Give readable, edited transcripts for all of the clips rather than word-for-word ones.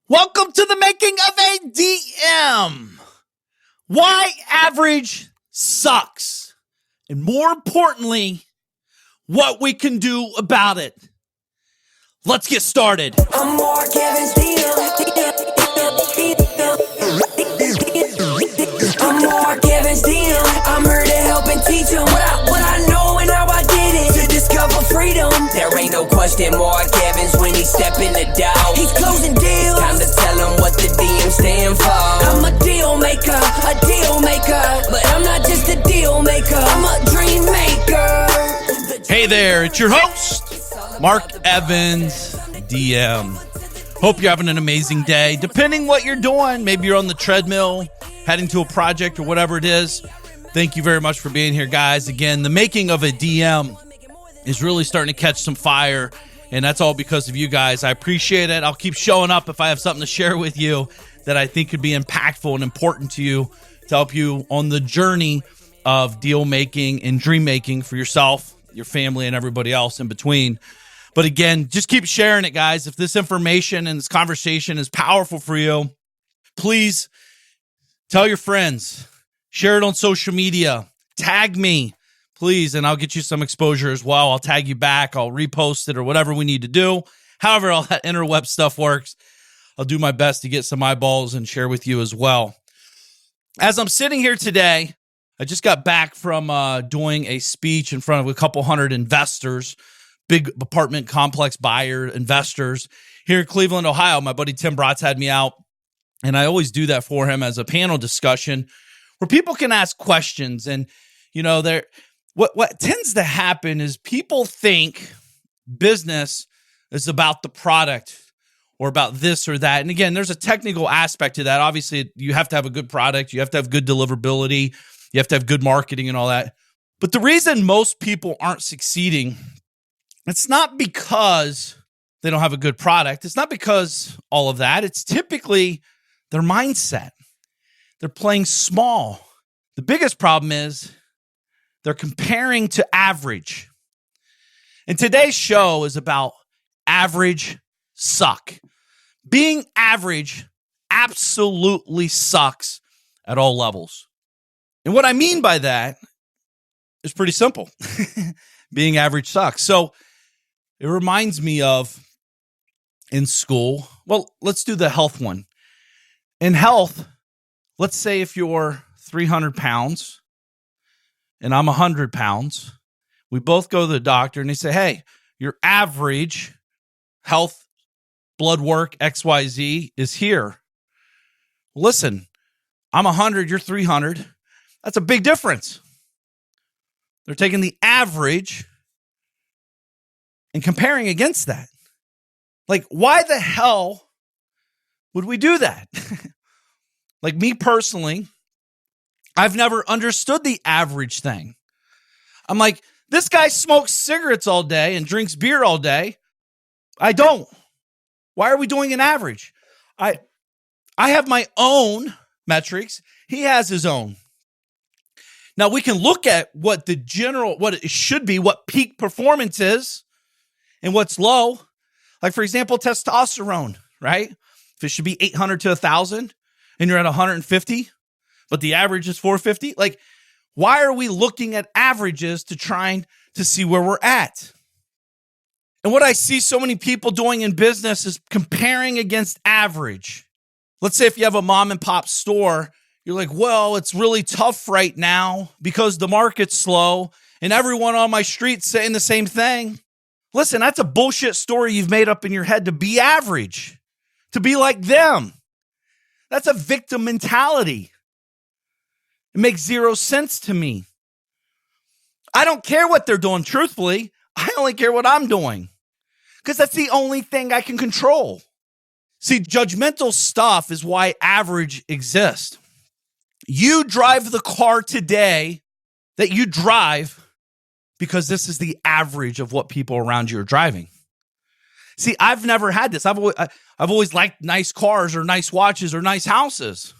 Welcome to the making of a DM. Why average sucks. And more importantly, what we can do about it. Let's get started. I'm more Kevin's DM. I'm more Kevin's DM. I'm here to help and teach him what I know and how I did it to discover freedom. There ain't no question more Kevin's when he step in the door. He's closing deals. Time to tell him what the DM stand for. I'm a deal maker, but I'm not just a deal maker. I'm a dream maker. Hey there, it's your host, Mark Evans, DM. Hope you're having an amazing day. Depending what you're doing, maybe you're on the treadmill, heading to a project or whatever it is. Thank you very much for being here, guys. Again, the making of a DM is really starting to catch some fire, and that's all because of you guys. I appreciate it. I'll keep showing up if I have something to share with you that I think could be impactful and important to you to help you on the journey of deal making and dream making for yourself, your family, and everybody else in between. But again, just keep sharing it, guys. If this information and this conversation is powerful for you, please tell your friends, share it on social media, tag me, please, and I'll get you some exposure as well. I'll tag you back, I'll repost it or whatever we need to do. However, all that interweb stuff works, I'll do my best to get some eyeballs and share with you as well. As I'm sitting here today, I just got back from doing a speech in front of a couple hundred investors, big apartment complex buyer investors here in Cleveland, Ohio. My buddy Tim Bratz had me out, and I always do that for him as a panel discussion where people can ask questions. And, you know, what tends to happen is people think business is about the product or about this or that. And again, there's a technical aspect to that. Obviously, you have to have a good product. You have to have good deliverability. You have to have good marketing and all that. But the reason most people aren't succeeding, it's not because they don't have a good product. It's not because all of that. It's typically their mindset. They're playing small. The biggest problem is they're comparing to average. And today's show is about average suck. Being average absolutely sucks at all levels. And what I mean by that is pretty simple. Being average sucks. So it reminds me of in school. Well, let's do the health one. In health, let's say if you're 300 pounds and I'm 100 pounds, we both go to the doctor and they say, hey, your average health blood work XYZ is here. Listen, I'm 100, you're 300. That's a big difference. They're taking the average and comparing against that. Like, why the hell would we do that? Like me personally, I've never understood the average thing. I'm like, this guy smokes cigarettes all day and drinks beer all day. I don't. Why are we doing an average? I have my own metrics. He has his own. Now we can look at what it should be, what peak performance is and what's low. Like for example, testosterone, right? If it should be 800 to 1,000 and you're at 150, but the average is 450. Like, why are we looking at averages to trying to see where we're at? And what I see so many people doing in business is comparing against average. Let's say if you have a mom and pop store, you're like, well, it's really tough right now because the market's slow and everyone on my street's saying the same thing. Listen, that's a bullshit story you've made up in your head to be average, to be like them. That's a victim mentality. It makes zero sense to me. I don't care what they're doing, truthfully. I only care what I'm doing because that's the only thing I can control. See, judgmental stuff is why average exists. You drive the car today that you drive because this is the average of what people around you are driving. See, I've never had this. I've always liked nice cars or nice watches or nice houses.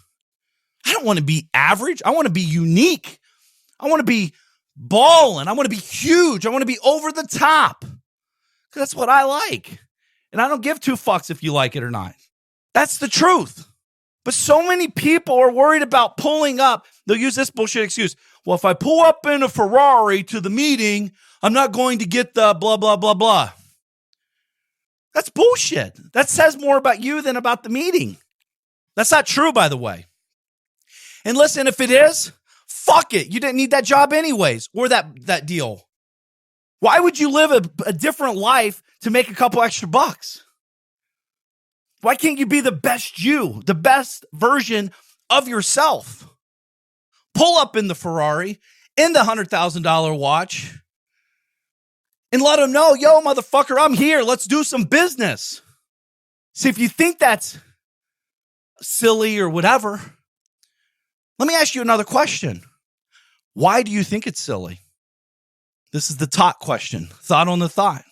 I don't want to be average. I want to be unique. I want to be balling. I want to be huge. I want to be over the top. Because that's what I like. And I don't give two fucks if you like it or not. That's the truth. But so many people are worried about pulling up. They'll use this bullshit excuse. Well, if I pull up in a Ferrari to the meeting, I'm not going to get the blah, blah, blah, blah. That's bullshit. That says more about you than about the meeting. That's not true, by the way. And listen, if it is, fuck it. You didn't need that job anyways, or that deal. Why would you live a different life to make a couple extra bucks? Why can't you be the best you, the best version of yourself? Pull up in the Ferrari, in the $100,000 watch, and let them know, yo, motherfucker, I'm here. Let's do some business. See, if you think that's silly or whatever, let me ask you another question. Why do you think it's silly? This is the thought question. Thought on the thought.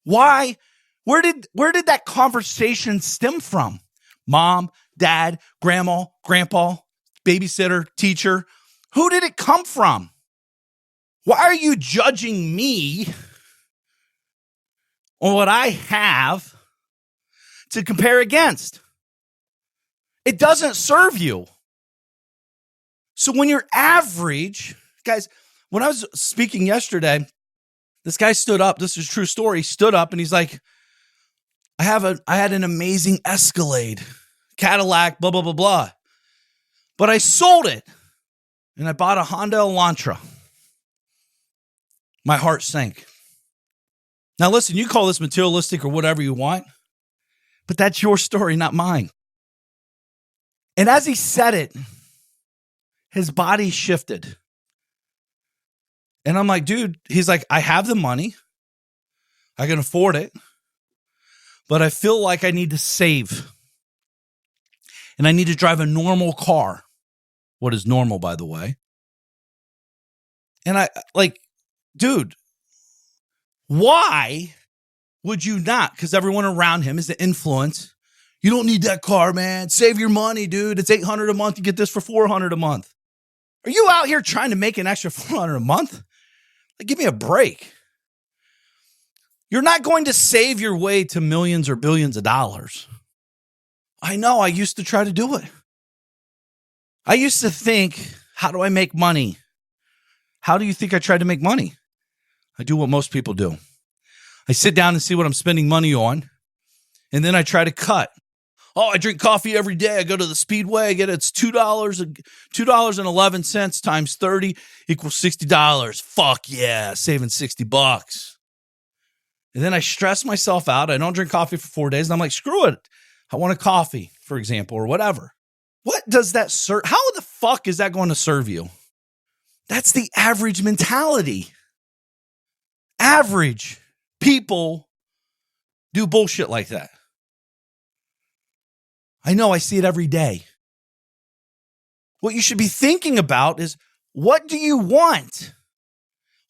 Why? Where did that conversation stem from? Mom, dad, grandma, grandpa, babysitter, teacher. Who did it come from? Why are you judging me on what I have to compare against? It doesn't serve you. So when you're average, guys, when I was speaking yesterday, this guy stood up. This is a true story. He stood up and he's like, I had an amazing Escalade, Cadillac, blah, blah, blah, blah. But I sold it and I bought a Honda Elantra. My heart sank. Now listen, you call this materialistic or whatever you want, but that's your story, not mine. And as he said it, his body shifted. And I'm like, dude, he's like, I have the money. I can afford it. But I feel like I need to save. And I need to drive a normal car. What is normal, by the way? And I like, dude, why would you not? Because everyone around him is the influence. You don't need that car, man. Save your money, dude. It's $800 a month. You get this for $400 a month. Are you out here trying to make an extra $400 a month? Like, give me a break. You're not going to save your way to millions or billions of dollars. I know. I used to try to do it. I used to think, how do I make money? How do you think I tried to make money? I do what most people do. I sit down and see what I'm spending money on, and then I try to cut. Oh, I drink coffee every day. I go to the Speedway. I get it's $2.11 times 30 equals $60. Fuck yeah, saving $60. And then I stress myself out. I don't drink coffee for 4 days. And I'm like, screw it. I want a coffee, for example, or whatever. What does that serve? How the fuck is that going to serve you? That's the average mentality. Average people do bullshit like that. I know, I see it every day. What you should be thinking about is, what do you want?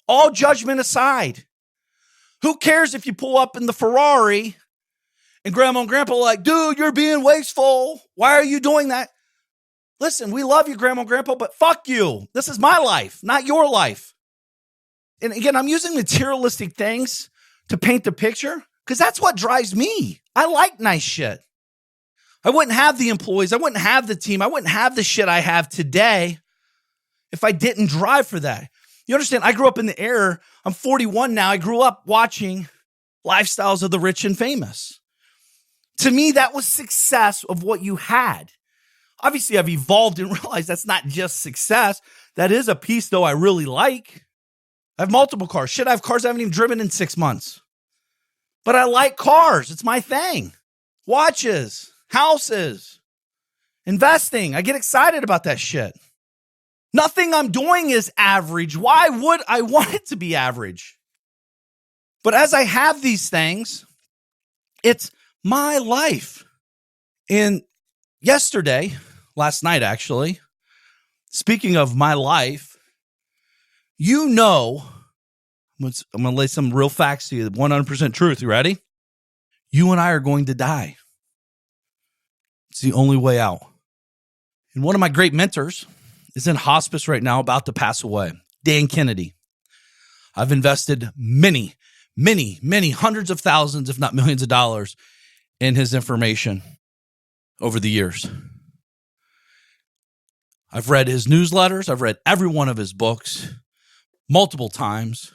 All judgment aside. Who cares if you pull up in the Ferrari and grandma and grandpa are like, dude, you're being wasteful. Why are you doing that? Listen, we love you, grandma and grandpa, but fuck you. This is my life, not your life. And again, I'm using materialistic things to paint the picture because that's what drives me. I like nice shit. I wouldn't have the employees. I wouldn't have the team. I wouldn't have the shit I have today if I didn't drive for that. You understand? I grew up in the era. I'm 41 now. I grew up watching Lifestyles of the Rich and Famous. To me, that was success of what you had. Obviously, I've evolved and realized that's not just success. That is a piece, though, I really like. I have multiple cars. Shit, I have cars I haven't even driven in 6 months. But I like cars. It's my thing. Watches, houses, investing. I get excited about that shit. Nothing I'm doing is average. Why would I want it to be average? But as I have these things, it's my life. And yesterday, last night actually, speaking of my life, you know, I'm going to lay some real facts to you, 100% truth. You ready? You and I are going to die. It's the only way out. And one of my great mentors is in hospice right now, about to pass away. Dan Kennedy. I've invested many hundreds of thousands, if not millions of dollars in his information. over the years. I've read his newsletters. I've read every one of his books multiple times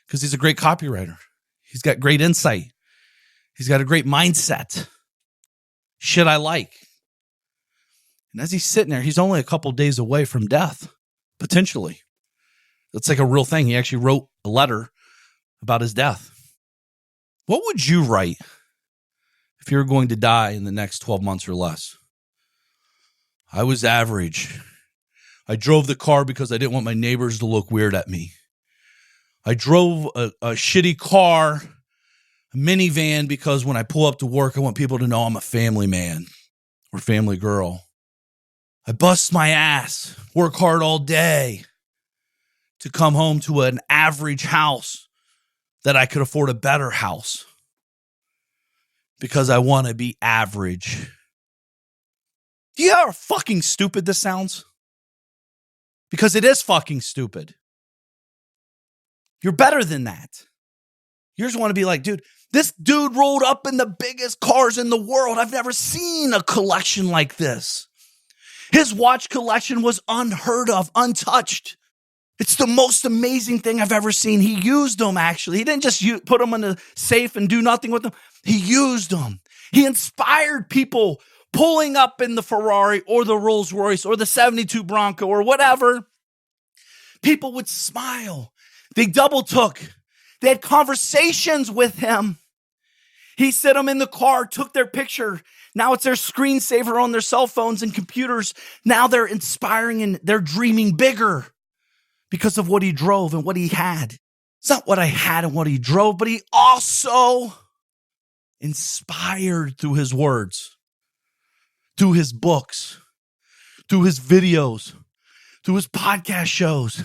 because he's a great copywriter. He's got great insight. He's got a great mindset. Shit I like. And as he's sitting there, he's only a couple days away from death, potentially. That's like a real thing. He actually wrote a letter about his death. What would you write if you were going to die in the next 12 months or less? I was average. I drove the car because I didn't want my neighbors to look weird at me. I drove a shitty car, a minivan, because when I pull up to work, I want people to know I'm a family man or family girl. I bust my ass, work hard all day to come home to an average house that I could afford a better house because I want to be average. Do you know how fucking stupid this sounds? Because it is fucking stupid. You're better than that. You just want to be like, dude, this dude rolled up in the biggest cars in the world. I've never seen a collection like this. His watch collection was unheard of, untouched. It's the most amazing thing I've ever seen. He used them, actually. He didn't just put them in a safe and do nothing with them. He used them. He inspired people pulling up in the Ferrari or the Rolls Royce or the 72 Bronco or whatever. People would smile. They double took. They had conversations with him. He set them in the car, took their picture. Now it's their screensaver on their cell phones and computers. Now they're inspiring and they're dreaming bigger because of what he drove and what he had. It's not what I had and what he drove, but he also inspired through his words, through his books, through his videos, through his podcast shows.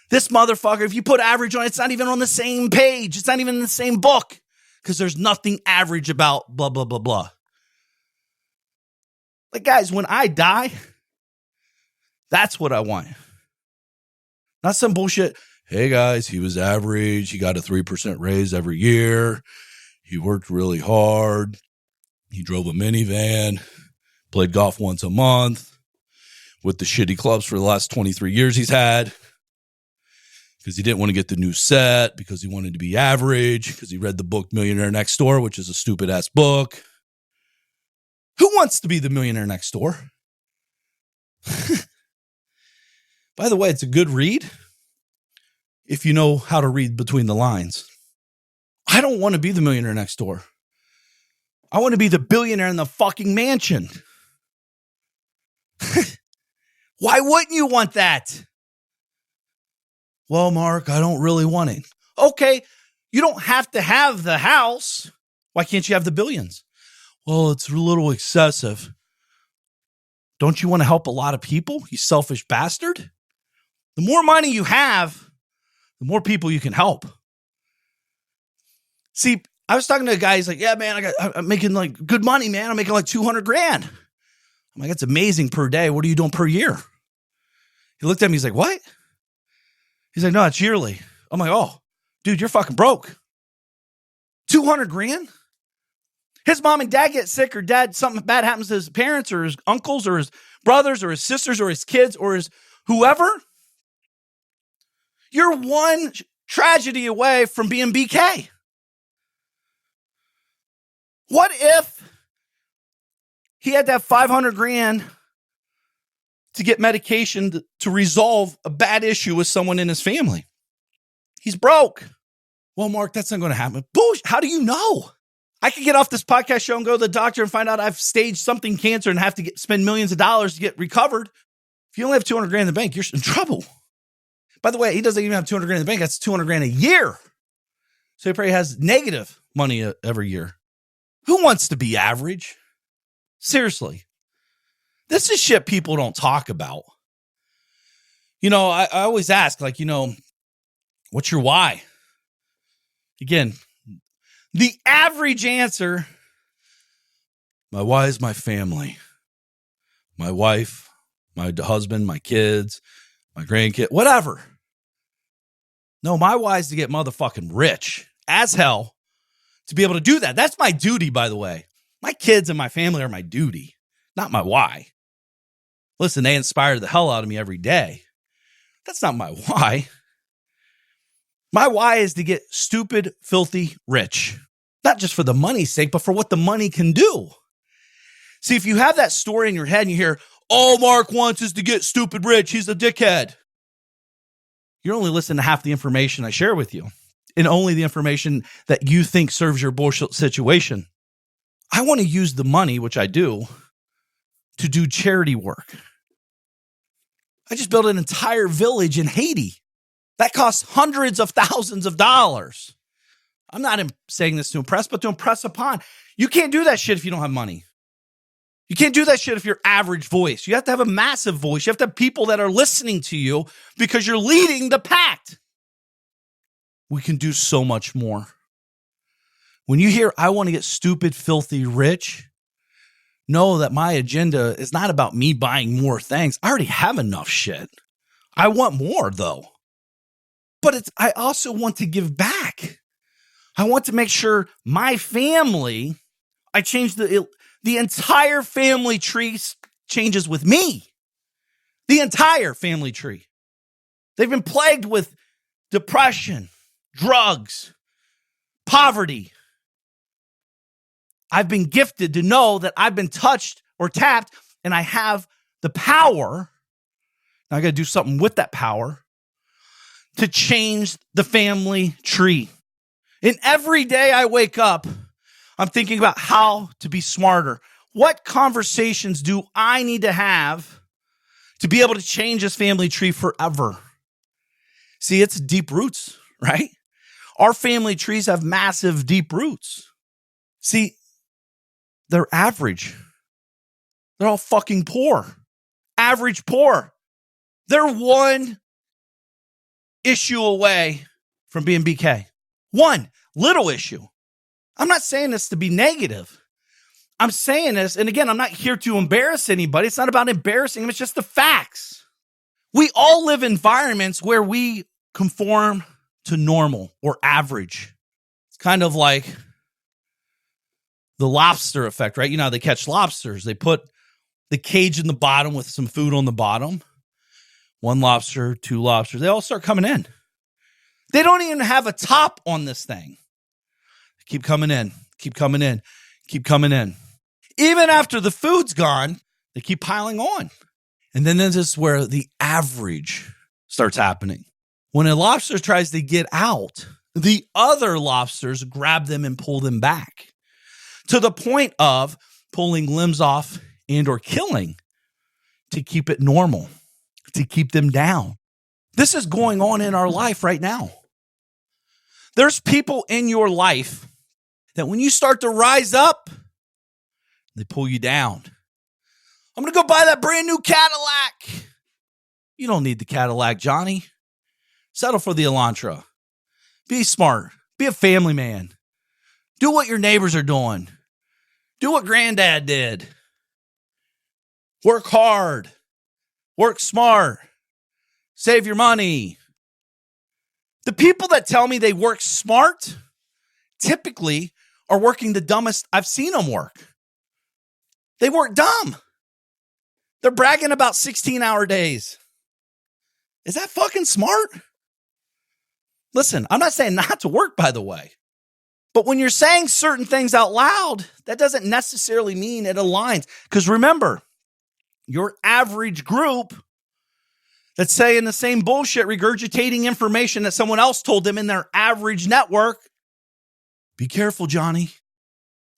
This motherfucker, if you put average on it, it's not even on the same page. It's not even in the same book because there's nothing average about blah, blah, blah, blah. Like, guys, when I die, that's what I want. Not some bullshit. Hey, guys, he was average. He got a 3% raise every year. He worked really hard. He drove a minivan, played golf once a month with the shitty clubs for the last 23 years he's had because he didn't want to get the new set, because he wanted to be average, because he read the book Millionaire Next Door, which is a stupid-ass book. Who wants to be the millionaire next door? By the way, it's a good read if you know how to read between the lines. I don't want to be the millionaire next door. I want to be the billionaire in the fucking mansion. Why wouldn't you want that? Well, Mark, I don't really want it. Okay, you don't have to have the house. Why can't you have the billions? Well, it's a little excessive. Don't you want to help a lot of people, you selfish bastard? The more money you have, the more people you can help. See, I was talking to a guy, he's like, yeah, man, I'm making like good money, man. I'm making like 200 grand. I'm like, that's amazing per day. What are you doing per year? He looked at me, he's like, what? He's like, no, it's yearly. I'm like, oh, dude, you're fucking broke. 200 grand? His mom and dad get sick, or dad, something bad happens to his parents or his uncles or his brothers or his sisters or his kids or his whoever. You're one tragedy away from being BK. What if he had to have 500 grand to get medication to resolve a bad issue with someone in his family? He's broke. Well, Mark, that's not going to happen. Bullshit. How do you know? I could get off this podcast show and go to the doctor and find out I've staged something cancer and have to spend millions of dollars to get recovered. If you only have 200 grand in the bank, you're in trouble. By the way, he doesn't even have 200 grand in the bank. That's 200 grand a year. So he probably has negative money every year. Who wants to be average? Seriously. This is shit people don't talk about. You know, I always ask, like, you know, what's your why? Again, the average answer, my why is my family. My wife, my husband, my kids, my grandkid, whatever. No, my why is to get motherfucking rich as hell to be able to do that. That's my duty, by the way. My kids and my family are my duty, not my why. Listen, they inspire the hell out of me every day. That's not my why. My why is to get stupid, filthy rich. Not just for the money's sake, but for what the money can do. See, if you have that story in your head and you hear, all Mark wants is to get stupid rich, he's a dickhead. You're only listening to half the information I share with you, and only the information that you think serves your bullshit situation. I want to use the money, which I do, to do charity work. I just built an entire village in Haiti. That costs hundreds of thousands of dollars. I'm not saying this to impress, but to impress upon. You can't do that shit if you don't have money. You can't do that shit if you're average voice. You have to have a massive voice. You have to have people that are listening to you because you're leading the pack. We can do so much more. When you hear, I want to get stupid, filthy rich, know that my agenda is not about me buying more things. I already have enough shit. I want more, though. But I also want to give back. I want to make sure my family, I change the entire family tree changes with me. The entire family tree. They've been plagued with depression, drugs, poverty. I've been gifted to know that I've been touched or tapped and I have the power. Now I got to do something with that power to change the family tree. And every day I wake up, I'm thinking about how to be smarter. What conversations do I need to have to be able to change this family tree forever? See, it's deep roots, right? Our family trees have massive deep roots. See, they're average. They're all fucking poor. Average poor. They're one issue away from being BK. One little issue. I'm not saying this to be negative. I'm saying this, and again, I'm not here to embarrass anybody. It's not about embarrassing them. It's just the facts. We all live in environments where we conform to normal or average. It's kind of like the lobster effect, right? You know how they catch lobsters. They put the cage in the bottom with some food on the bottom. One lobster, two lobsters. They all start coming in. They don't even have a top on this thing. They keep coming in, keep coming in, keep coming in. Even after the food's gone, they keep piling on. And then this is where the average starts happening. When a lobster tries to get out, the other lobsters grab them and pull them back to the point of pulling limbs off and or killing to keep it normal, to keep them down. This is going on in our life right now. There's people in your life that when you start to rise up, they pull you down. I'm going to go buy that brand new Cadillac. You don't need the Cadillac, Johnny. Settle for the Elantra. Be smart. Be a family man. Do what your neighbors are doing. Do what granddad did. Work hard. Work smart. Save your money. The people that tell me they work smart typically are working the dumbest I've seen them work. They work dumb. They're bragging about 16-hour days. Is that fucking smart? Listen, I'm not saying not to work, by the way. But when you're saying certain things out loud, that doesn't necessarily mean it aligns. Because remember, your average group that's saying the same bullshit, regurgitating information that someone else told them in their average network. Be careful, Johnny.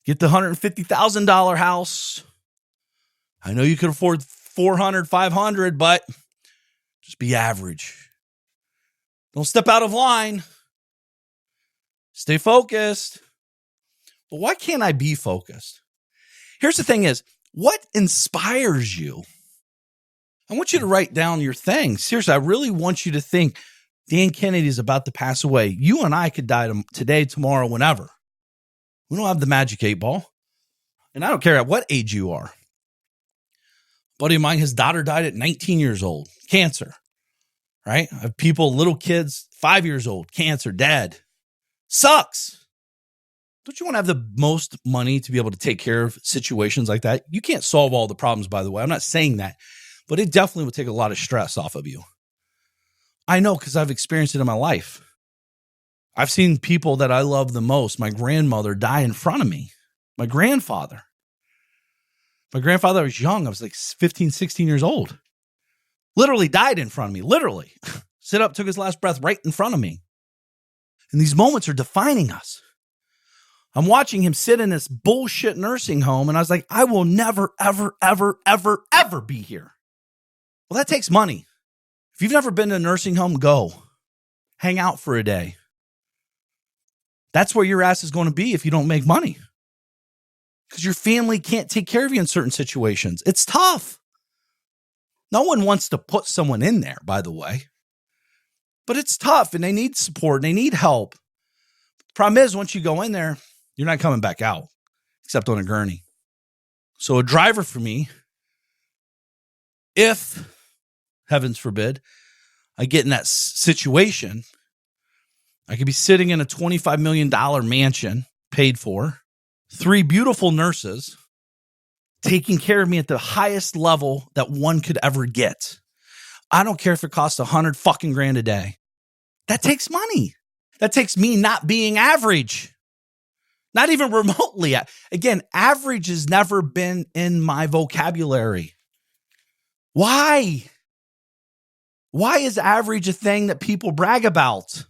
Get the $150,000 house. I know you could afford 400, 500, but just be average. Don't step out of line. Stay focused. But why can't I be focused? Here's the thing is, what inspires you? I want you to write down your things. Seriously, I really want you to think Dan Kennedy is about to pass away. You and I could die today, tomorrow, whenever. We don't have the magic 8-ball. And I don't care at what age you are. A buddy of mine, his daughter died at 19 years old. Cancer. Right? I have people, little kids, 5 years old, cancer, dead. Sucks. Don't you want to have the most money to be able to take care of situations like that? You can't solve all the problems, by the way. I'm not saying that, but it definitely would take a lot of stress off of you. I know because I've experienced it in my life. I've seen people that I love the most, my grandmother, die in front of me. My grandfather was young. I was like 15, 16 years old. Literally died in front of me. Literally. Sit up, took his last breath right in front of me. And these moments are defining us. I'm watching him sit in this bullshit nursing home, and I was like, I will never, ever, ever, ever, ever be here. Well, that takes money. If you've never been to a nursing home, go. Hang out for a day. That's where your ass is going to be if you don't make money. Because your family can't take care of you in certain situations. It's tough. No one wants to put someone in there, by the way. But it's tough, and they need support, and they need help. The problem is, once you go in there, you're not coming back out, except on a gurney. So a driver for me, if, heavens forbid, I get in that situation, I could be sitting in a $25 million mansion, paid for, 3 beautiful nurses, taking care of me at the highest level that one could ever get. I don't care if it costs $100,000 a day. That takes money. That takes me not being average. Not even remotely. Again, average has never been in my vocabulary. Why? Why is average a thing that people brag about?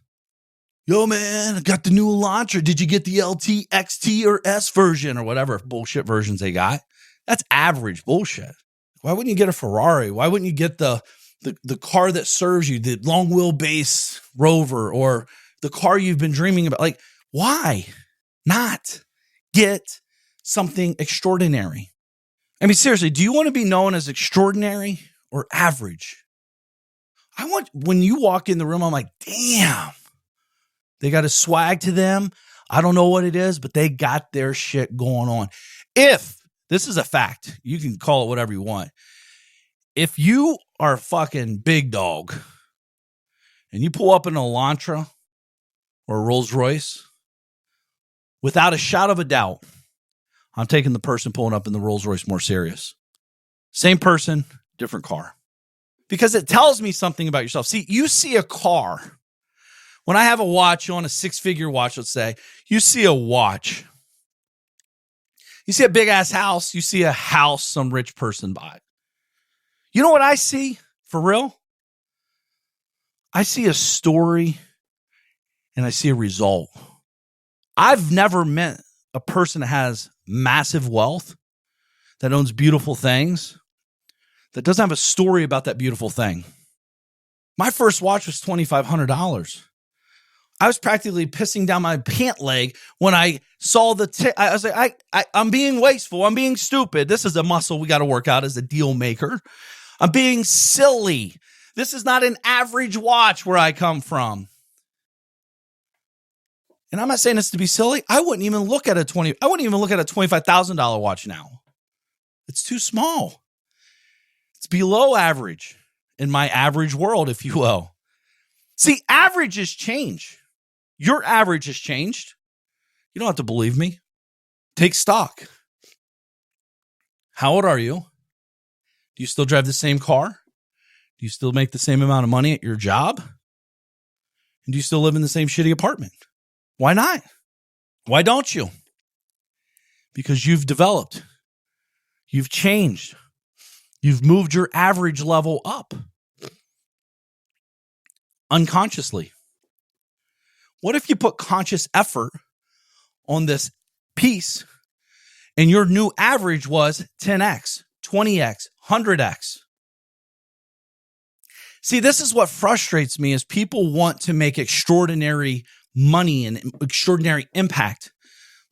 Yo, man, I got the new Elantra. Did you get the LT, XT, or S version or whatever bullshit versions they got? That's average bullshit. Why wouldn't you get a Ferrari? Why wouldn't you get the car that serves you, the long wheelbase Rover, or the car you've been dreaming about? Like, why not get something extraordinary? I mean, seriously, do you want to be known as extraordinary or average? When you walk in the room, I'm like, damn, they got a swag to them. I don't know what it is, but they got their shit going on. If this is a fact, you can call it whatever you want. If you are a fucking big dog and you pull up an Elantra or a Rolls Royce, without a shot of a doubt, I'm taking the person pulling up in the Rolls Royce more serious. Same person, different car. Because it tells me something about yourself. See, you see a car. When I have a watch on, a 6-figure watch, let's say, you see a watch. You see a big-ass house. You see a house some rich person bought. You know what I see? For real? I see a story and I see a result. I've never met a person that has massive wealth, that owns beautiful things, that doesn't have a story about that beautiful thing. My first watch was $2,500. I was practically pissing down my pant leg when I saw I was like, I'm being wasteful. I'm being stupid. This is a muscle we got to work out as a deal maker. I'm being silly. This is not an average watch where I come from. And I'm not saying this to be silly. I wouldn't even look at a $25,000 watch now. It's too small. It's below average in my average world, if you will. See, averages change. Your average has changed. You don't have to believe me. Take stock. How old are you? Do you still drive the same car? Do you still make the same amount of money at your job? And do you still live in the same shitty apartment? Why not? Why don't you? Because you've developed. You've changed. You've moved your average level up. Unconsciously. What if you put conscious effort on this piece and your new average was 10x, 20x, 100x? See, this is what frustrates me is people want to make extraordinary money and extraordinary impact,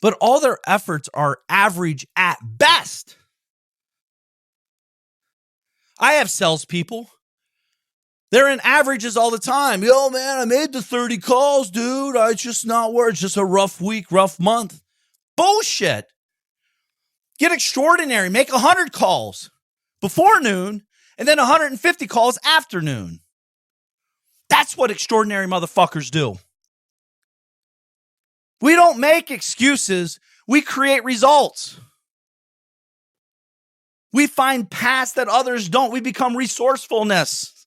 but all their efforts are average at best. I have salespeople. They're in averages all the time. Yo, man, I made the 30 calls, dude. It's just not worth it. It's just a rough week, rough month. Bullshit. Get extraordinary. Make 100 calls before noon and then 150 calls after noon. That's what extraordinary motherfuckers do. We don't make excuses. We create results. We find paths that others don't. We become resourcefulness.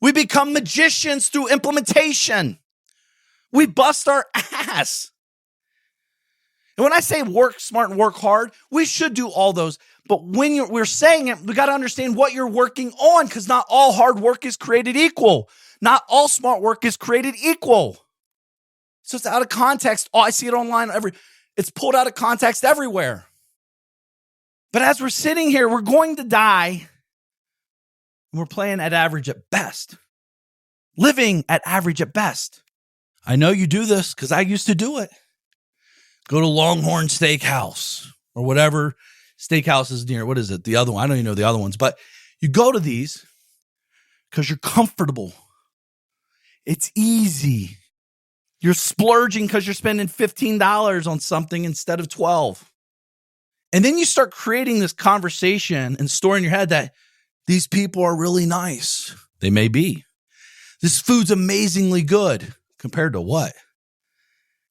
We become magicians through implementation. We bust our ass. And when I say work smart and work hard, we should do all those. But when we're saying it, we got to understand what you're working on, because not all hard work is created equal. Not all smart work is created equal. So it's out of context. Oh, I see it online. It's pulled out of context everywhere. But as we're sitting here, we're going to die. And we're playing at average at best. Living at average at best. I know you do this because I used to do it. Go to Longhorn Steakhouse or whatever steakhouse is near. What is it? The other one. I don't even know the other ones. But you go to these because you're comfortable. It's easy. You're splurging because you're spending $15 on something instead of $12. And then you start creating this conversation and story in your head that these people are really nice. They may be. This food's amazingly good. Compared to what?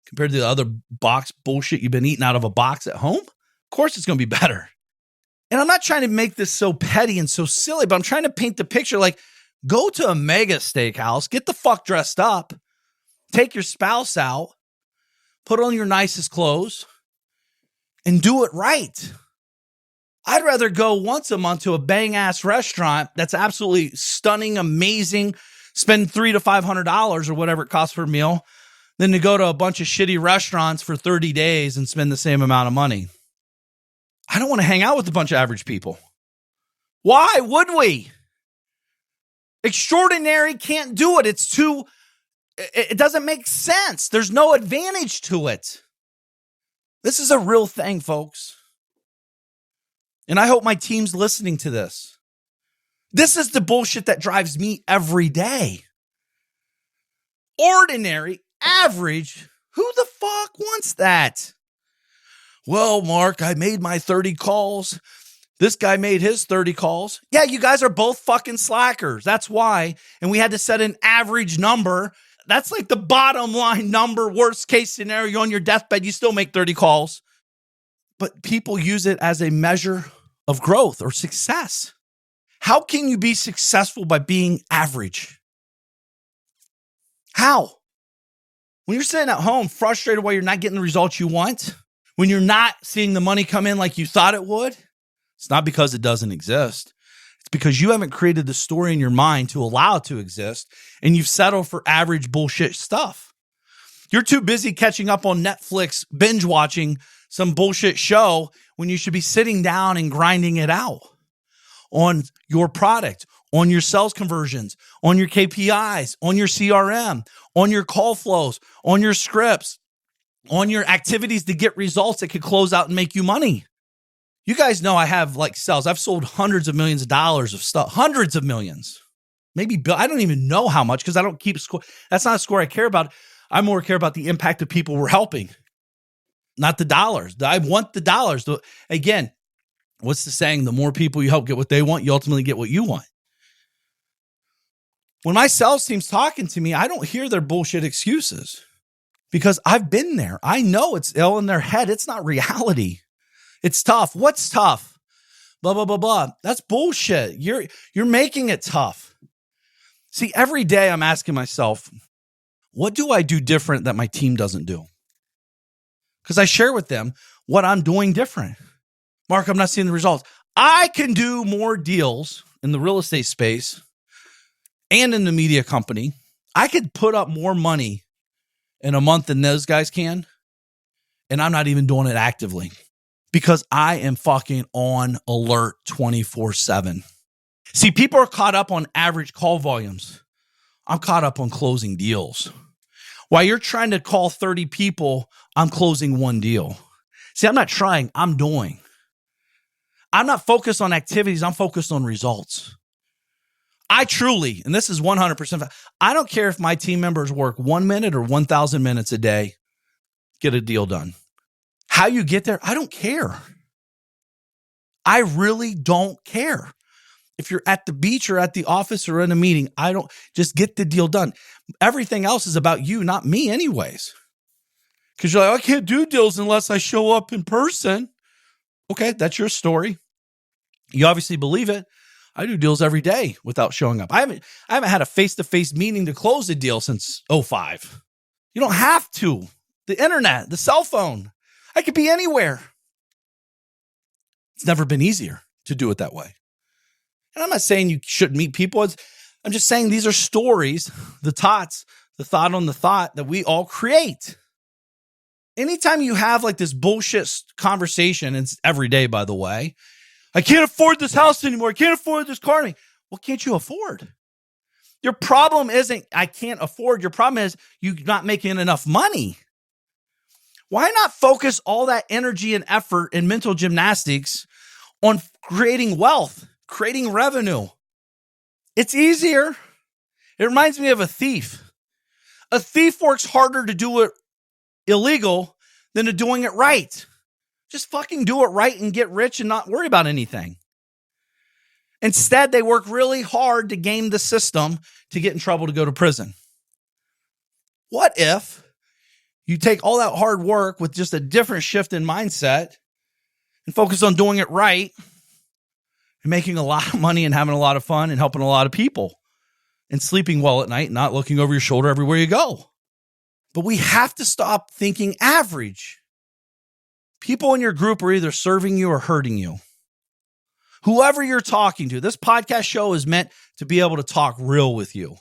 Compared to the other box bullshit you've been eating out of a box at home? Of course it's going to be better. And I'm not trying to make this so petty and so silly, but I'm trying to paint the picture like, go to a mega steakhouse, get the fuck dressed up, take your spouse out, put on your nicest clothes, and do it right. I'd rather go once a month to a bang-ass restaurant that's absolutely stunning, amazing, spend $300 to $500 or whatever it costs per meal, than to go to a bunch of shitty restaurants for 30 days and spend the same amount of money. I don't want to hang out with a bunch of average people. Why would we? Extraordinary can't do it. It doesn't make sense. There's no advantage to it. This is a real thing, folks. And I hope my team's listening to this. This is the bullshit that drives me every day. Ordinary, average, who the fuck wants that? Well, Mark, I made my 30 calls. This guy made his 30 calls. Yeah, you guys are both fucking slackers. That's why. And we had to set an average number. That's like the bottom line number, worst case scenario on your deathbed. You still make 30 calls. But people use it as a measure of growth or success. How can you be successful by being average? How? When you're sitting at home frustrated while you're not getting the results you want, when you're not seeing the money come in like you thought it would, it's not because it doesn't exist. It's because you haven't created the story in your mind to allow it to exist, and you've settled for average bullshit stuff. You're too busy catching up on Netflix, binge watching some bullshit show when you should be sitting down and grinding it out on your product, on your sales conversions, on your KPIs, on your CRM, on your call flows, on your scripts, on your activities to get results that could close out and make you money. You guys know I have like sales. I've sold hundreds of millions of dollars of stuff, hundreds of millions. Maybe, I don't even know how much because I don't keep score. That's not a score I care about. I more care about the impact of people we're helping, not the dollars. I want the dollars. Again, what's the saying? The more people you help get what they want, you ultimately get what you want. When my sales team's talking to me, I don't hear their bullshit excuses because I've been there. I know it's ill in their head. It's not reality. It's tough. What's tough? Blah, blah, blah, blah. That's bullshit. You're making it tough. See, every day I'm asking myself, what do I do different that my team doesn't do? Because I share with them what I'm doing different. Mark, I'm not seeing the results. I can do more deals in the real estate space and in the media company. I could put up more money in a month than those guys can. And I'm not even doing it actively because I am fucking on alert 24/7. See, people are caught up on average call volumes. I'm caught up on closing deals. While you're trying to call 30 people, I'm closing one deal. See, I'm not trying, I'm doing. I'm not focused on activities, I'm focused on results. I truly, and this is 100%, I don't care if my team members work 1 minute or 1,000 minutes a day, get a deal done. How you get there, I don't care. I really don't care. If you're at the beach or at the office or in a meeting, I don't, just get the deal done. Everything else is about you, not me anyways. Because you're like, I can't do deals unless I show up in person. Okay, that's your story. You obviously believe it. I do deals every day without showing up. I haven't had a face-to-face meeting to close a deal since 2005. You don't have to. The internet, the cell phone. I could be anywhere. It's never been easier to do it that way. And I'm not saying you shouldn't meet people. I'm just saying these are stories, the thought on the thought that we all create. Anytime you have like this bullshit conversation, it's every day, by the way, I can't afford this house anymore. I can't afford this car anymore. What can't you afford? Your problem isn't I can't afford. Your problem is you're not making enough money. Why not focus all that energy and effort and mental gymnastics on creating wealth, creating revenue? It's easier. It reminds me of a thief. A thief works harder to do it illegal than to doing it right. Just fucking do it right and get rich and not worry about anything. Instead, they work really hard to game the system to get in trouble to go to prison. What if you take all that hard work with just a different shift in mindset and focus on doing it right and making a lot of money and having a lot of fun and helping a lot of people and sleeping well at night, not looking over your shoulder everywhere you go? But we have to stop thinking average. People in your group are either serving you or hurting you. Whoever you're talking to, this podcast show is meant to be able to talk real with you.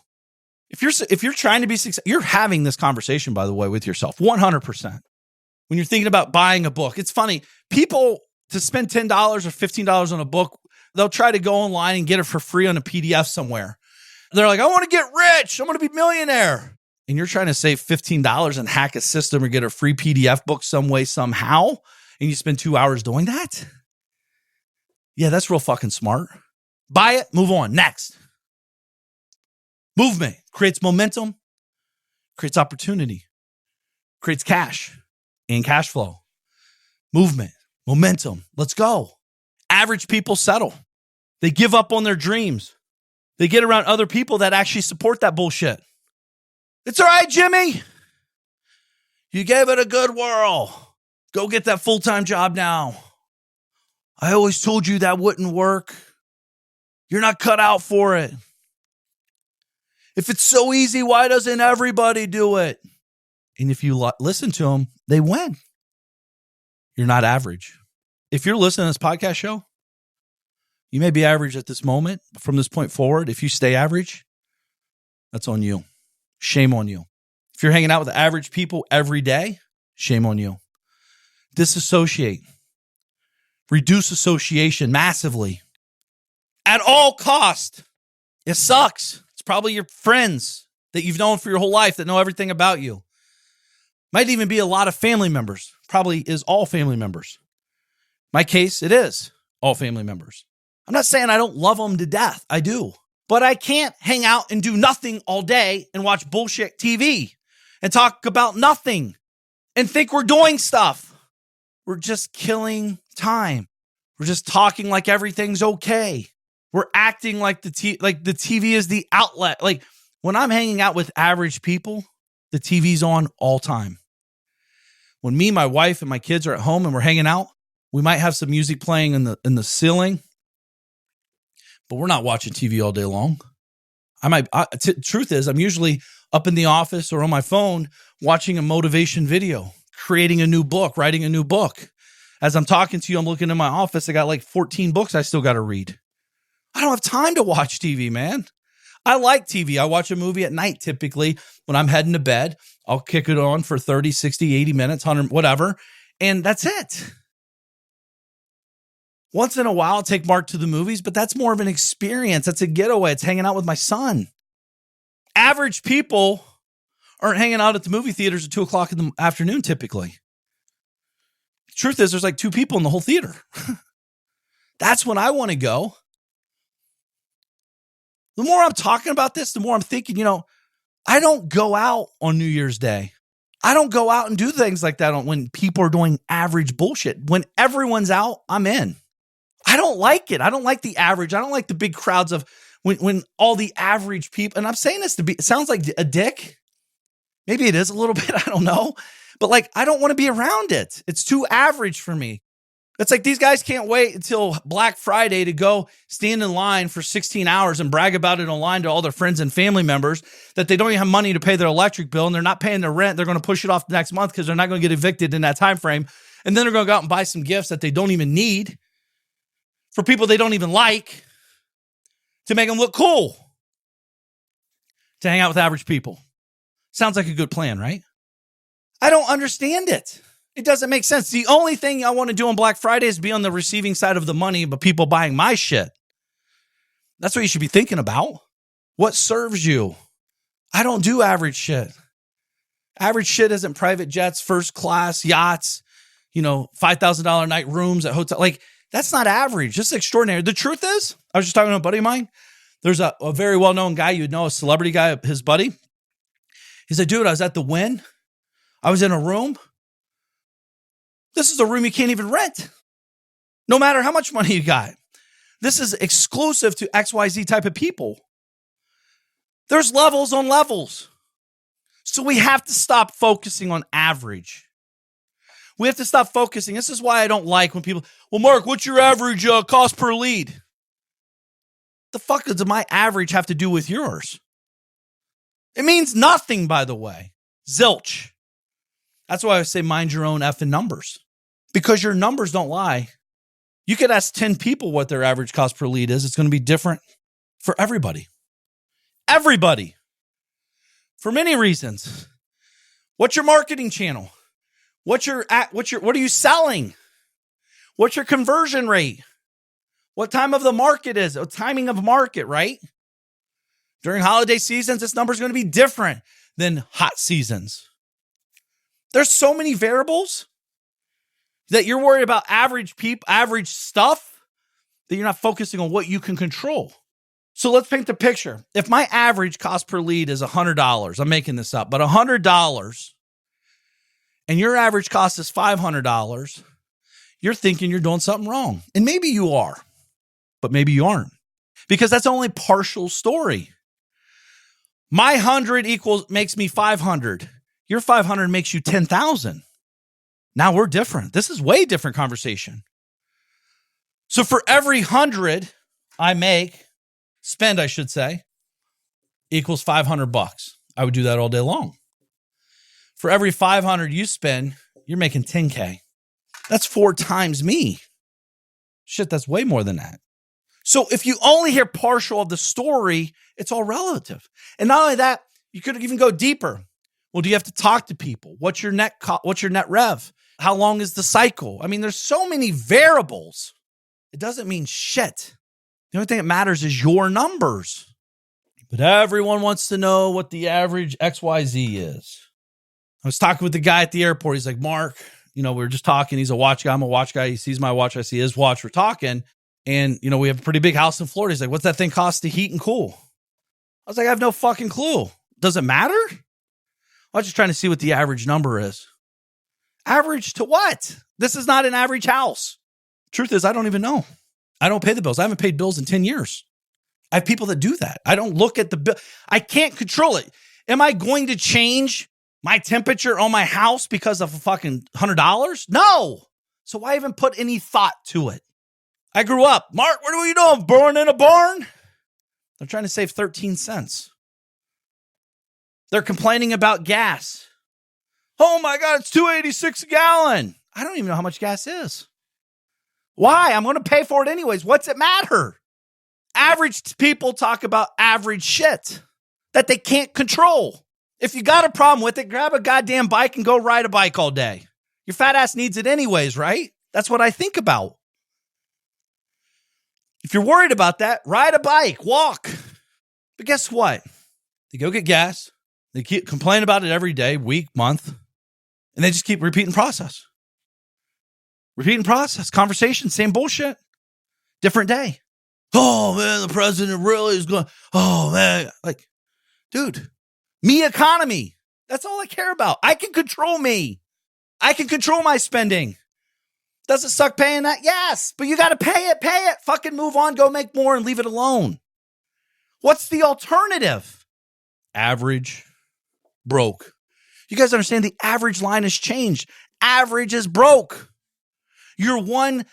If you're trying to be successful, you're having this conversation, by the way, with yourself, 100%. When you're thinking about buying a book, it's funny. People to spend $10 or $15 on a book, they'll try to go online and get it for free on a PDF somewhere. They're like, I want to get rich. I want to be a millionaire. And you're trying to save $15 and hack a system or get a free PDF book some way, somehow, and you spend 2 hours doing that? Yeah, that's real fucking smart. Buy it, move on. Next. Movement creates momentum, creates opportunity, creates cash and cash flow. Movement, momentum, let's go. Average people settle. They give up on their dreams. They get around other people that actually support that bullshit. It's all right, Jimmy. You gave it a good whirl. Go get that full-time job now. I always told you that wouldn't work. You're not cut out for it. If it's so easy, why doesn't everybody do it? And if you listen to them, they win. You're not average. If you're listening to this podcast show, you may be average at this moment. But from this point forward, if you stay average, that's on you. Shame on you. If you're hanging out with average people every day, shame on you. Disassociate. Reduce association massively. At all cost. It sucks. It's probably your friends that you've known for your whole life that know everything about you. Might even be a lot of family members. Probably is all family members. My case, it is all family members. I'm not saying I don't love them to death. I do. But I can't hang out and do nothing all day and watch bullshit TV and talk about nothing and think we're doing stuff. We're just killing time. We're just talking like everything's okay. We're acting like the TV is the outlet. Like when I'm hanging out with average people, the TV's on all time. When me, my wife, and my kids are at home and we're hanging out, we might have some music playing in the ceiling, but we're not watching TV all day long. Truth is, I'm usually up in the office or on my phone watching a motivation video, creating a new book, writing a new book. As I'm talking to you, I'm looking in my office. I got like 14 books I still got to read. I don't have time to watch TV, man. I like TV. I watch a movie at night typically when I'm heading to bed. I'll kick it on for 30, 60, 80 minutes, 100, whatever. And that's it. Once in a while, I'll take Mark to the movies, but that's more of an experience. That's a getaway. It's hanging out with my son. Average people aren't hanging out at the movie theaters at 2 o'clock in the afternoon typically. The truth is, there's like 2 people in the whole theater. That's when I want to go. The more I'm talking about this, the more I'm thinking, I don't go out on New Year's Day. I don't go out and do things like that when people are doing average bullshit. When everyone's out, I'm in. I don't like it. I don't like the average. I don't like the big crowds of when all the average people, and I'm saying this it sounds like a dick. Maybe it is a little bit, I don't know. But like, I don't want to be around it. It's too average for me. It's like these guys can't wait until Black Friday to go stand in line for 16 hours and brag about it online to all their friends and family members that they don't even have money to pay their electric bill and they're not paying their rent. They're going to push it off the next month because they're not going to get evicted in that time frame. And then they're going to go out and buy some gifts that they don't even need for people they don't even like to make them look cool, to hang out with average people. Sounds like a good plan, right? I don't understand it. It doesn't make sense. The only thing I want to do on Black Friday is be on the receiving side of the money, but people buying my shit. That's what you should be thinking about. What serves you? I don't do average shit. Average shit isn't private jets, first class, yachts, $5,000 a night rooms at hotel. Like, that's not average. This is extraordinary. The truth is, I was just talking to a buddy of mine. There's a very well-known guy, you'd know, a celebrity guy, his buddy. He said, dude, I was at the Wynn. I was in a room. This is a room you can't even rent, no matter how much money you got. This is exclusive to XYZ type of people. There's levels on levels. So we have to stop focusing on average. We have to stop focusing. This is why I don't like when people, well, Mark, what's your average cost per lead? The fuck does my average have to do with yours? It means nothing, by the way. Zilch. That's why I say mind your own effing numbers. Because your numbers don't lie. You could ask 10 people what their average cost per lead is. It's going to be different for everybody. Everybody. For many reasons. What's your marketing channel? What are you selling? What's your conversion rate? What time of the market is it? Timing of market, right? During holiday seasons, this number is going to be different than hot seasons. There's so many variables that you're worried about average stuff that you're not focusing on what you can control. So let's paint the picture. If my average cost per lead is $100, I'm making this up, but $100, and your average cost is $500, you're thinking you're doing something wrong. And maybe you are, but maybe you aren't. Because that's only partial story. My 100 makes me 500. Your 500 makes you 10,000. Now we're different. This is way different conversation. So for every 100 I spend, I should say, equals $500. I would do that all day long. For every 500 you spend, you're making 10K. That's 4 times me. Shit, that's way more than that. So if you only hear partial of the story, it's all relative. And not only that, you could even go deeper. Well, do you have to talk to people? What's your net rev? How long is the cycle? I mean, there's so many variables. It doesn't mean shit. The only thing that matters is your numbers. But everyone wants to know what the average XYZ is. I was talking with the guy at the airport. He's like, Mark, we were just talking. He's a watch guy. I'm a watch guy. He sees my watch. I see his watch. We're talking. And, we have a pretty big house in Florida. He's like, what's that thing cost to heat and cool? I was like, I have no fucking clue. Does it matter? I was just trying to see what the average number is. Average to what? This is not an average house. Truth is, I don't even know. I don't pay the bills. I haven't paid bills in 10 years. I have people that do that. I don't look at the bill. I can't control it. Am I going to change my temperature on my house because of a fucking $100? No. So why even put any thought to it? I grew up. Mark, what are you doing? Born in a barn? They're trying to save 13 cents. They're complaining about gas. Oh my God, it's $2.86 a gallon. I don't even know how much gas is. Why? I'm going to pay for it anyways. What's it matter? Average people talk about average shit that they can't control. If you got a problem with it, grab a goddamn bike and go ride a bike all day. Your fat ass needs it anyways, right? That's what I think about. If you're worried about that, ride a bike, walk. But guess what? They go get gas. They keep complaining about it every day, week, month, and they just keep repeating process. Repeating process, conversation, same bullshit, different day. Oh man, the president really is going, oh man. Like, dude, me economy. That's all I care about. I can control me. I can control my spending. Does it suck paying that? Yes, but you got to pay it. Fucking move on, go make more and leave it alone. What's the alternative? Average, broke. You guys understand the average line has changed. Average is broke. You're one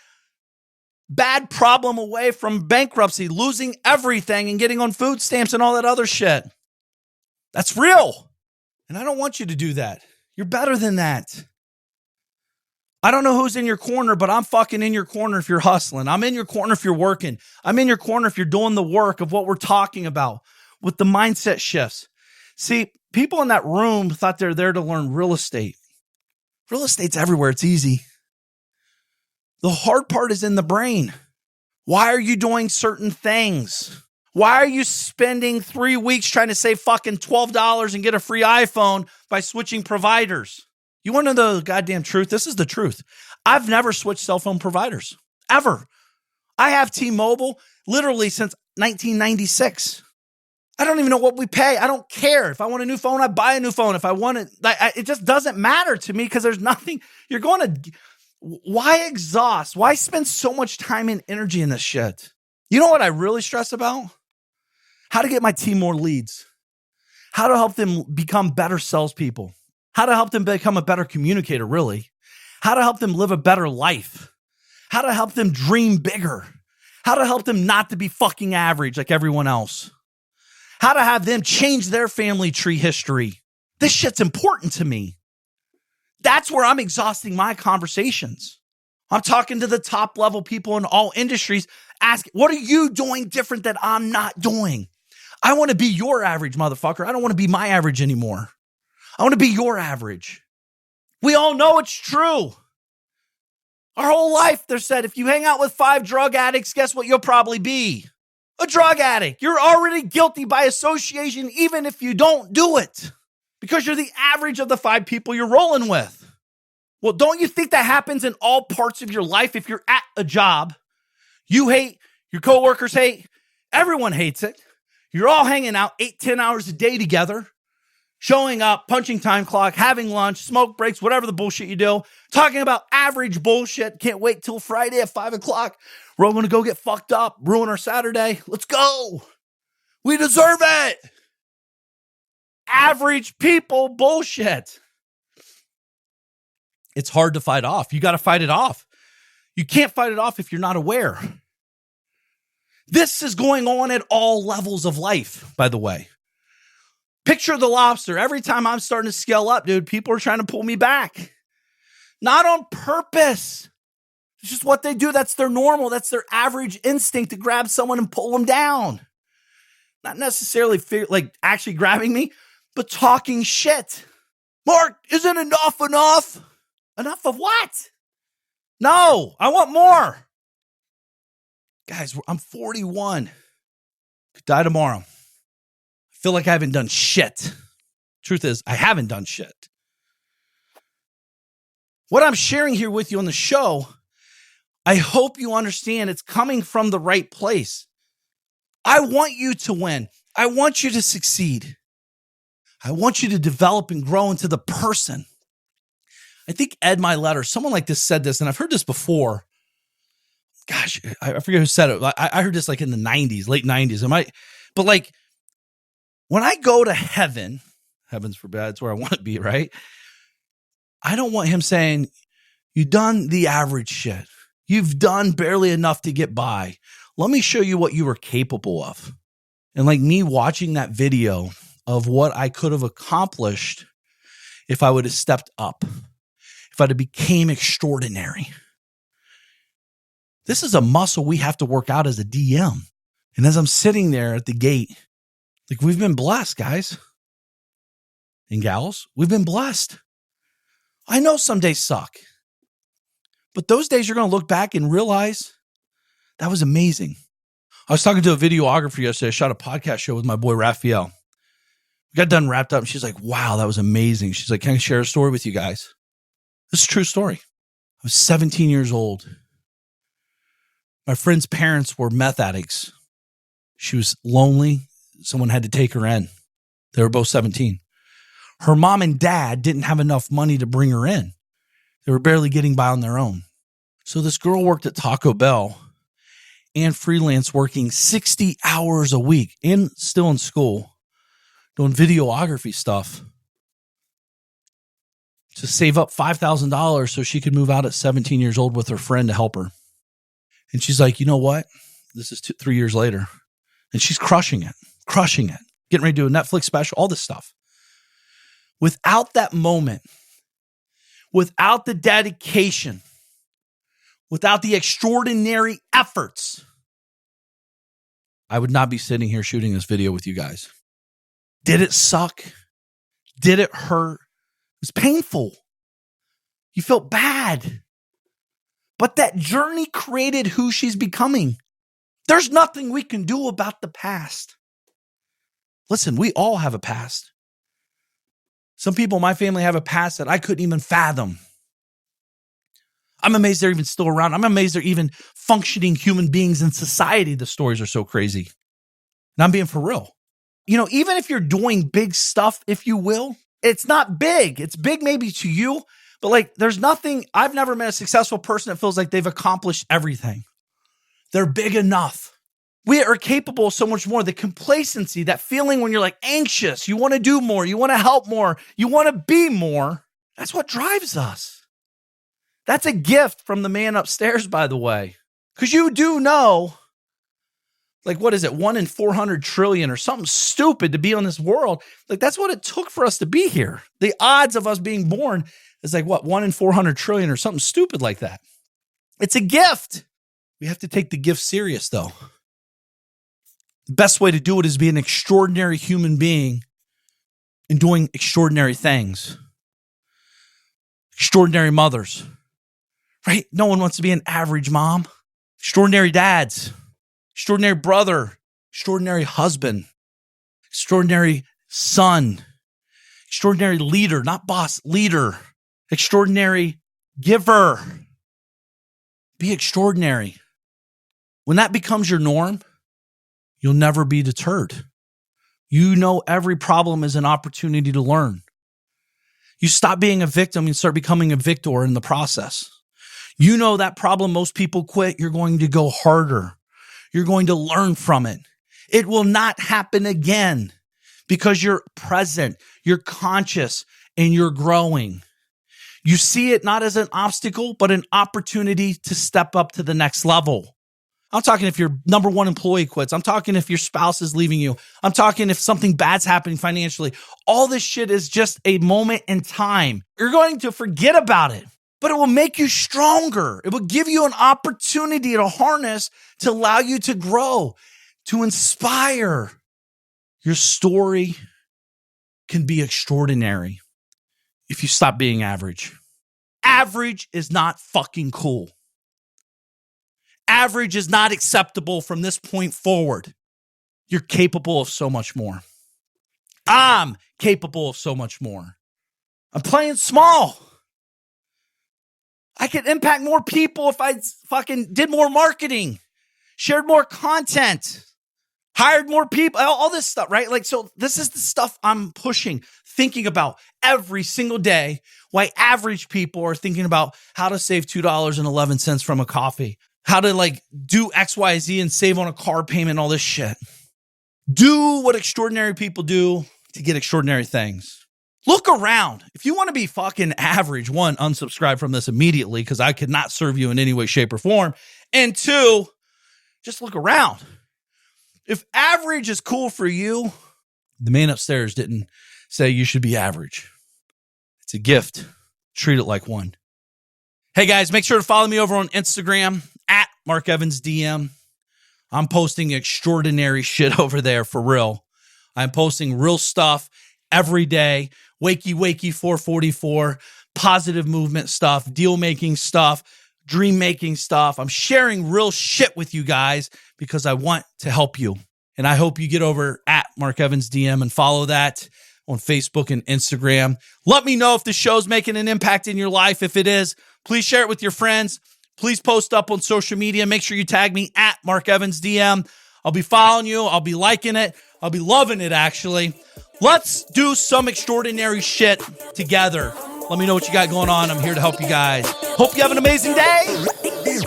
bad problem away from bankruptcy, losing everything and getting on food stamps and all that other shit. That's real. And I don't want you to do that. You're better than that. I don't know who's in your corner, but I'm fucking in your corner if you're hustling. I'm in your corner if you're working. I'm in your corner if you're doing the work of what we're talking about with the mindset shifts. See, people in that room thought they're there to learn real estate. Real estate's everywhere. It's easy. The hard part is in the brain. Why are you doing certain things? Why are you spending 3 weeks trying to save fucking $12 and get a free iPhone by switching providers? You want to know the goddamn truth? This is the truth. I've never switched cell phone providers, ever. I have T-Mobile literally since 1996. I don't even know what we pay. I don't care. If I want a new phone, I buy a new phone. If I want it, it just doesn't matter to me because there's nothing. You're going to, why exhaust? Why spend so much time and energy in this shit? You know what I really stress about? How to get my team more leads. How to help them become better salespeople. How to help them become a better communicator, really. How to help them live a better life. How to help them dream bigger. How to help them not to be fucking average like everyone else. How to have them change their family tree history. This shit's important to me. That's where I'm exhausting my conversations. I'm talking to the top level people in all industries, asking, what are you doing different that I'm not doing? I want to be your average, motherfucker. I don't want to be my average anymore. I want to be your average. We all know it's true. Our whole life, they're said, if you hang out with 5 drug addicts, guess what you'll probably be? A drug addict. You're already guilty by association, even if you don't do it, because you're the average of the 5 people you're rolling with. Well, don't you think that happens in all parts of your life? If you're at a job, you hate, your coworkers hate, everyone hates it. You're all hanging out 8-10 hours a day together, showing up, punching time clock, having lunch, smoke breaks, whatever the bullshit you do, talking about average bullshit. Can't wait till Friday at 5 o'clock. We're all going to go get fucked up, ruin our Saturday. Let's go. We deserve it. Average people bullshit. It's hard to fight off. You got to fight it off. You can't fight it off if you're not aware. This is going on at all levels of life, by the way. Picture the lobster. Every time I'm starting to scale up, dude, people are trying to pull me back. Not on purpose. It's just what they do. That's their normal. That's their average instinct to grab someone and pull them down. Not necessarily like actually grabbing me, but talking shit. Mark, isn't enough enough? Enough of what? No, I want more. Guys, I'm 41. Could die tomorrow. I feel like I haven't done shit. Truth is, I haven't done shit. What I'm sharing here with you on the show, I hope you understand it's coming from the right place. I want you to win. I want you to succeed. I want you to develop and grow into the person. I think Ed Milet, someone like this said this, and I've heard this before. Gosh, I forget who said it. I heard this like in the 90s, late 90s. But like, when I go to heaven, heavens forbid, that's where I want to be, right? I don't want him saying, you've done the average shit. You've done barely enough to get by. Let me show you what you were capable of. And like me watching that video of what I could have accomplished if I would have stepped up, if I'd have became extraordinary. This is a muscle we have to work out as a DM. And as I'm sitting there at the gate, like we've been blessed, guys and gals. We've been blessed. I know some days suck, but those days you're going to look back and realize that was amazing. I was talking to a videographer yesterday. I shot a podcast show with my boy Raphael. We got done wrapped up and she's like, wow, that was amazing. She's like, can I share a story with you guys? This is a true story. I was 17 years old. My friend's parents were meth addicts. She was lonely. Someone had to take her in. They were both 17. Her mom and dad didn't have enough money to bring her in. They were barely getting by on their own. So this girl worked at Taco Bell and freelance, working 60 hours a week and still in school, doing videography stuff. to save up $5,000 so she could move out at 17 years old with her friend to help her. And she's like, you know what? This is 3 years later. And she's crushing it, getting ready to do a Netflix special, all this stuff. Without that moment, without the dedication, without the extraordinary efforts, I would not be sitting here shooting this video with you guys. Did it suck? Did it hurt? It was painful. You felt bad. But that journey created who she's becoming. There's nothing we can do about the past. Listen, we all have a past. Some people in my family have a past that I couldn't even fathom. I'm amazed they're even still around. I'm amazed they're even functioning human beings in society. The stories are so crazy. And I'm being for real. You know, even if you're doing big stuff, if you will, it's not big. It's big maybe to you, but like there's nothing, I've never met a successful person that feels like they've accomplished everything. They're big enough. We are capable of so much more. The complacency, that feeling when you're like anxious, you want to do more, you want to help more, you want to be more. That's what drives us. That's a gift from the man upstairs, by the way. Because you do know, like, what is it? 1 in 400 trillion or something stupid to be on this world. Like, that's what it took for us to be here. The odds of us being born is like, what, 1 in 400 trillion or something stupid like that. It's a gift. We have to take the gift serious, though. The best way to do it is be an extraordinary human being and doing extraordinary things. Extraordinary mothers, right? No one wants to be an average mom. Extraordinary dads, extraordinary brother, extraordinary husband, extraordinary son, extraordinary leader, not boss, leader, extraordinary giver. Be extraordinary. When that becomes your norm, you'll never be deterred. You know every problem is an opportunity to learn. You stop being a victim and start becoming a victor in the process. You know that problem, most people quit. You're going to go harder. You're going to learn from it. It will not happen again because you're present, you're conscious, and you're growing. You see it not as an obstacle, but an opportunity to step up to the next level. I'm talking if your number one employee quits. I'm talking if your spouse is leaving you. I'm talking if something bad's happening financially. All this shit is just a moment in time. You're going to forget about it, but it will make you stronger. It will give you an opportunity to harness to allow you to grow, to inspire. Your story can be extraordinary if you stop being average. Average is not fucking cool. Average is not acceptable from this point forward. You're capable of so much more. I'm capable of so much more. I'm playing small. I could impact more people if I fucking did more marketing, shared more content, hired more people, all this stuff, right? Like, so this is the stuff I'm pushing, thinking about every single day, why average people are thinking about how to save $2.11 from a coffee, how to like do X, Y, Z and save on a car payment, all this shit. Do what extraordinary people do to get extraordinary things. Look around. If you want to be fucking average, 1, unsubscribe from this immediately because I could not serve you in any way, shape, or form. And 2, just look around. If average is cool for you, the man upstairs didn't say you should be average. It's a gift. Treat it like one. Hey guys, make sure to follow me over on Instagram at Mark Evans DM. I'm posting extraordinary shit over there for real. I'm posting real stuff every day. Wakey 444, positive movement stuff, deal making stuff, dream making stuff. I'm sharing real shit with you guys because I want to help you. And I hope you get over at Mark Evans DM and follow that on Facebook and Instagram. Let me know if the show's making an impact in your life. If it is, please share it with your friends. Please post up on social media. Make sure you tag me at Mark Evans DM. I'll be following you. I'll be liking it. I'll be loving it, actually. Let's do some extraordinary shit together. Let me know what you got going on. I'm here to help you guys. Hope you have an amazing day.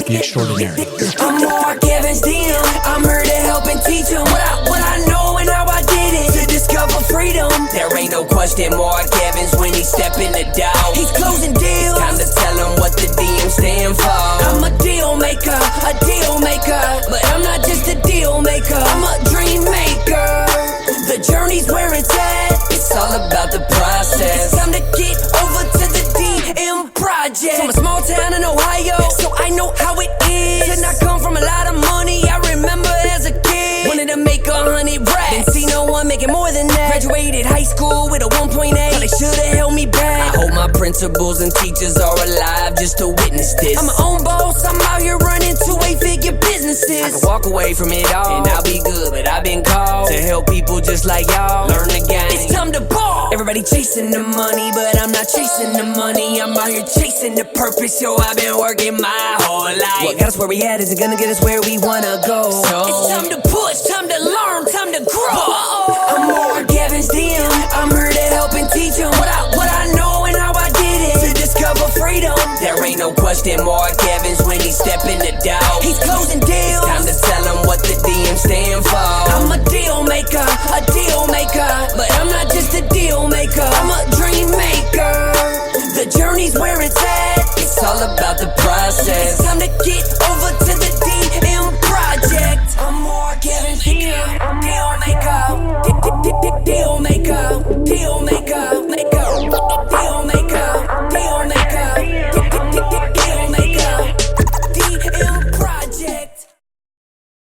Be extraordinary. I'm Mark Evans DM. I'm here to help and teach them what I know and how I did it. To discover freedom. There ain't no question, Mark Evans. Evans when he step in the door. He's closing deals. It's time to tell him what the DM stand for. I'm a deal maker, but I'm not just a deal maker. I'm a dream maker. The journey's where it's at. It's all about the process. It's time to get over to the DM project. From a small town in Ohio, so I know how it is. Did not come from a lot of money. I remember as a kid, wanted to make 100 racks. Didn't see no one making more than that. Graduated high school with a 1.8. They should've held me back. I hope my principals and teachers are alive just to witness this. I'm my own boss. I'm out here running 2-8-figure businesses. I can walk away from it all and I'll be good, but I've been called to help people just like y'all learn the game. It's time to ball. Everybody chasing the money, but I'm not chasing the money. I'm out here chasing the purpose, yo. I've been working my whole life. What got us where we at isn't gonna get us where we wanna go. So it's time to push, time to learn, time to grow. I'm Mark Evans DM. I'm here to help and teach them what I know and how I did it to discover freedom. There ain't no question Mark Evans when he step in the door. He's closing deals.